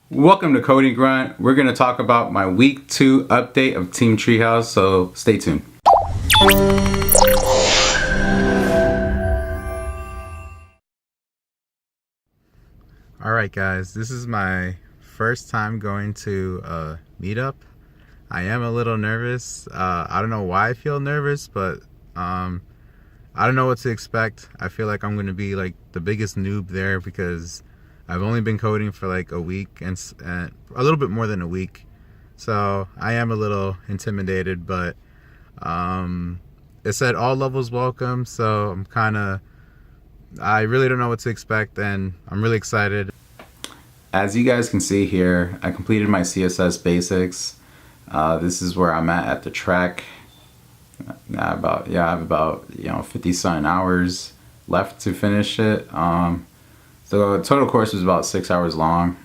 Welcome to Coding Grunt. We're going to talk about my week 2 update of Team Treehouse, so stay tuned. Alright guys, this is my first time going to a meetup. I am a little nervous. I don't know why I feel nervous, but I don't know what to expect. I feel like I'm going to be like the biggest noob there because I've only been coding for like a week and a little bit more than a week. So I am a little intimidated, but it said all levels welcome. So I really don't know what to expect and I'm really excited. As you guys can see here, I completed my CSS Basics. This is where I'm at the track. I have about 50-something hours left to finish it. So the total course was about 6 hours long.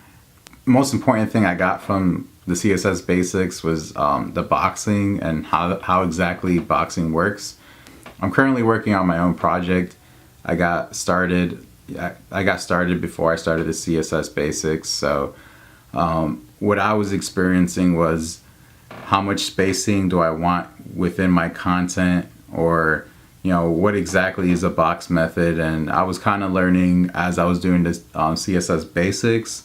Most important thing I got from the CSS Basics was the boxing and how exactly boxing works. I'm currently working on my own project. I got started before I started the CSS Basics. So what I was experiencing was how much spacing do I want within my content, or what exactly is a box method. And I was kind of learning as I was doing this CSS Basics.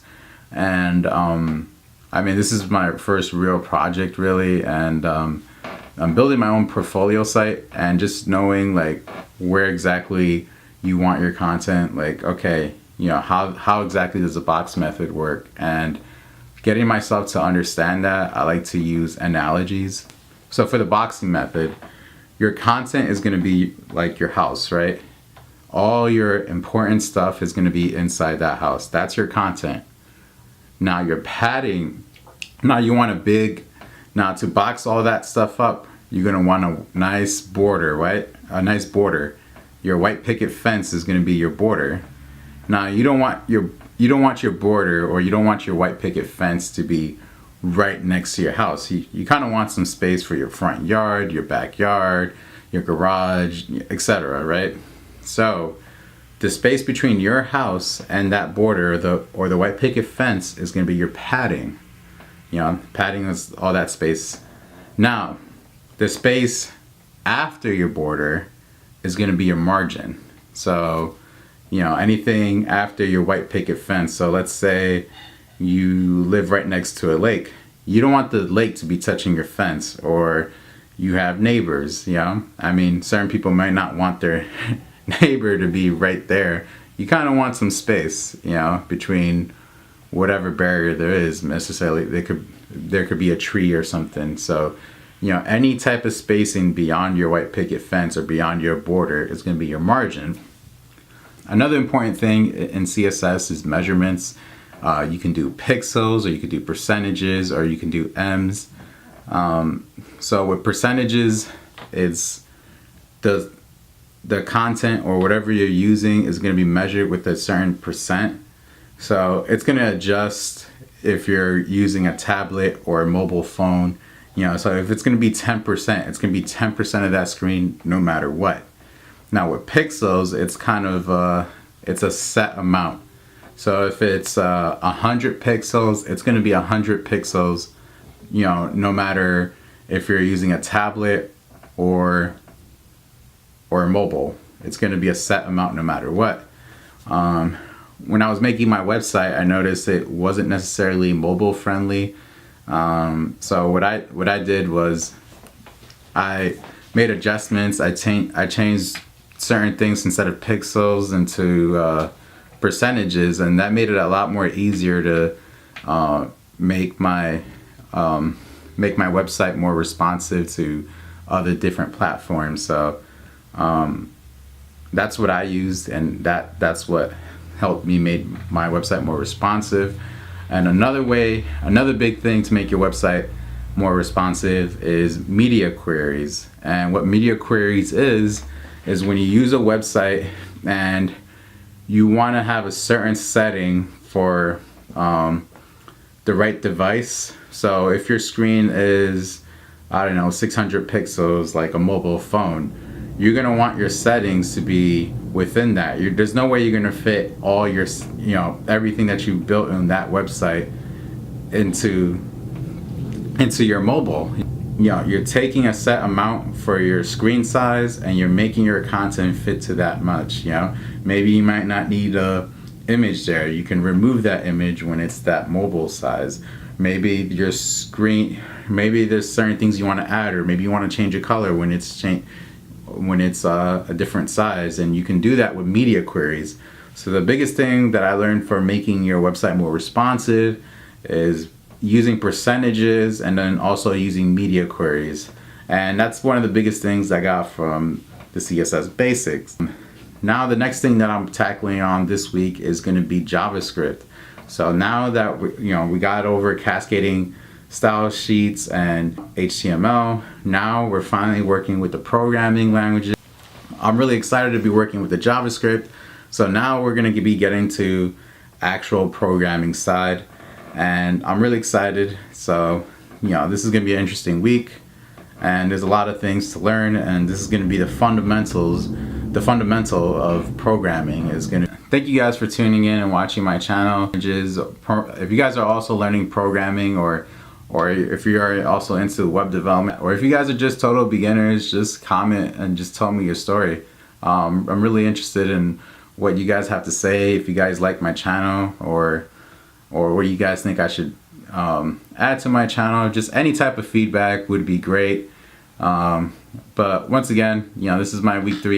And I mean, this is my first real project really, and I'm building my own portfolio site, and just knowing like where exactly you want your content, like okay, how exactly does a box method work, and getting myself to understand that, I like to use analogies. So for the boxing method, your content is going to be like your house, right? All your important stuff is going to be inside that house. That's your content. Now your padding, now to box all that stuff up, you're going to want a nice border, right? A nice border. Your white picket fence is going to be your border. Now you don't want your border, or you don't want your white picket fence to be right next to your house. You kind of want some space for your front yard, your backyard, your garage, etc., right? So the space between your house and that border, or the white picket fence, is going to be your padding. Padding is all that space. Now the space after your border is going to be your margin. So anything after your white picket fence. So let's say you live right next to a lake. You don't want the lake to be touching your fence, or you have neighbors, I mean, certain people might not want their neighbor to be right there. You kind of want some space, between whatever barrier there is. Necessarily, there could be a tree or something. So, any type of spacing beyond your white picket fence or beyond your border is going to be your margin. Another important thing in CSS is measurements. You can do pixels, or you can do percentages, or you can do ems. So with percentages, it's the content or whatever you're using is going to be measured with a certain percent. So it's going to adjust if you're using a tablet or a mobile phone. So if it's going to be 10%, it's going to be 10% of that screen no matter what. Now with pixels, it's kind of it's a set amount. So if it's 100 pixels, it's going to be 100 pixels, no matter if you're using a tablet or mobile. It's going to be a set amount no matter what. When I was making my website, I noticed it wasn't necessarily mobile friendly. So what I did was I made adjustments. I changed certain things instead of pixels into percentages, and that made it a lot more easier to make my website more responsive to other different platforms. So that's what I used, and that's what helped me make my website more responsive. And another big thing to make your website more responsive is media queries. And what media queries is when you use a website and you want to have a certain setting for the right device. So if your screen is, 600 pixels like a mobile phone, you're going to want your settings to be within that. There's no way you're going to fit all your, everything that you built on that website into your mobile. You know, you're taking a set amount for your screen size and you're making your content fit to that much. You know, maybe you might not need a image there. You can remove that image when it's that mobile size. Maybe your screen, maybe there's certain things you want to add, or maybe you want to change a color when it's a different size, and you can do that with media queries. So the biggest thing that I learned for making your website more responsive is using percentages, and then also using media queries. And that's one of the biggest things I got from the CSS Basics. Now the next thing that I'm tackling on this week is going to be JavaScript. So now that we got over cascading style sheets and HTML, now we're finally working with the programming languages. I'm really excited to be working with the JavaScript. So now we're going to be getting to actual programming side, and I'm really excited. So this is going to be an interesting week, and there's a lot of things to learn, and this is going to be the fundamental of programming. Thank you guys for tuning in and watching my channel. If you guys are also learning programming, or if you are also into web development, or if you guys are just total beginners, just comment and just tell me your story. I'm really interested in what you guys have to say. If you guys like my channel, or what you guys think I should add to my channel, just any type of feedback would be great. But once again, this is my week 3